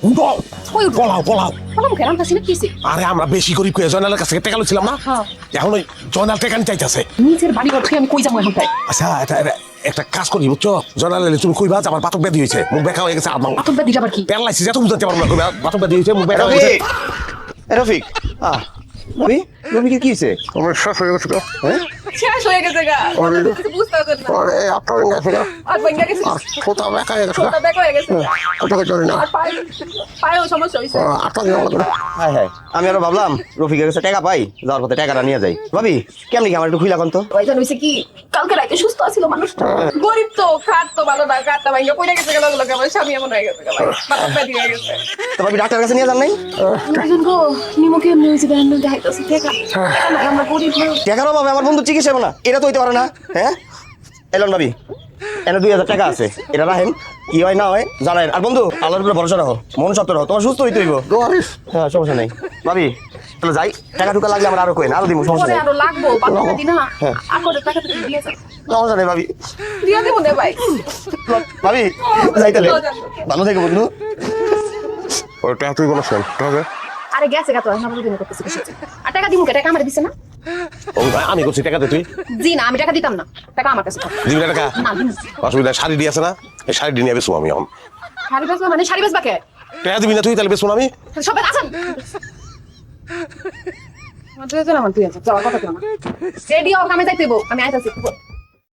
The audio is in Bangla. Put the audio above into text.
উঠো কই উঠবো? পলাও পলাও বললাম কেন আমতাছি না কিসে? আরে আমরা বেশি গরিব করে জয়নালের কাছে টেকা লইছিলাম না হ্যাঁ। এখন ওই জয়নাল টেকা নিতে চাইতেছে নিজের বাড়ি ঘর থেকে আমি কই যাবো এখন তাই? আচ্ছা একটা কাজ করি বুঝছো জয়নাল তুমি কইবা যে আমার বাতক ব্যাধি হয়েছে মুখ বেঁকা হয়ে গেছে আমার আতঙ্ক দিটা আবার কি? প্যারালাইসিস এত বুঝতে পারবো না বাতক ব্যাধি হয়েছে মুখ বেঁকা হয়ে রফিক গেছে রফিক রবি রফিকের কি হয়েছে? আমার শ্বাস হয়ে গেছে হ্যাঁ শেষ হয়ে গেছে গা। কিছু বুঝতে পারছেন না। আরে আপনার গেছে আর ভাঙ্গা গেছে। আর ছোটা বেঁকা হয়ে গেছে ছোটা ব্যাগ হয়ে গেছে। ওটাকে চলে না আর পায়েও সমস্যা হইছে। আপনার যাওয়া লাগবে না হ্যাঁ হ্যাঁ আমি আরো ভাবলাম রফিকের কাছে টাকা পাই যাওয়ার পথে টাকাটা নিয়ে যাই ভাবি কেমনি কি আমার একটু খুইলা তো ভাইজান হইছে কি কালকে রাতে সুস্থ ছিল মানুষটা। গরিব তো খাট তো ভালো না কাটটা ভাঙ্গা পড়ে গেছে গেল লোকে আমার স্বামী এমন হয়ে গেছে ভাই। বাবা ব্যাধি হয়ে গেছে। তো ভাবি ডাক্তারের কাছে নিয়ে যান নাই? ভাইজান গো নিমকে এমনি হইছে দেন দেখাইতাছি টাকা। আমরা গরিব মানুষ। টাকার অভাবে আমার বন্ধু চিকিৎসা হবে না এটা তো হইতে পারে না হ্যাঁ এলন ভাবি এনে 2000 টাকা আছে এটা রাখেন কি হয় না হয় জানেন আর বন্ধু আল্লাহর উপরে ভরসা রাখো মন সত্য রাখো তোমার সুস্থ হইতে হইব হ্যাঁ সমস্যা নেই ভাবি তাহলে যাই টাকা টুকা লাগলে আমার আরো কই না আরো দিব সমস্যা পরে নেই আরো লাগবো বাচ্চা দিনা আকরে টাকা তো দিয়ে যা সমস্যা নেই ভাবি দিয়ে দেবো দে ভাই ভাবি যাই তাহলে ভালো থেকো বন্ধু ওই টাকা তুই বলো শোন ঠিক আছে আরে গেছে গা তো আমরা দিনে করতেছি কিছু আর টাকা দিমু কে টাকা আমারে দিছে না আমি করছি টাকা দে তুই জি না আমি টাকা দিতাম না টাকা আমার কাছে থাক। দিবি না টাকা না দিমু অসুবিধা শাড়ি দিয়ে আছে না এই শাড়ি নিয়ে বেসবো আমি এখন শাড়ি বেচবা মানে শাড়ি বেচবা কে টাকা দিবি না তুই তাহলে বেসবো আমি সবাই আছেন আমার তুই আছে না আমার তুই আছে যাওয়ার কথা কেন রেডি হোক আমি যাইতে আমি আইতাছি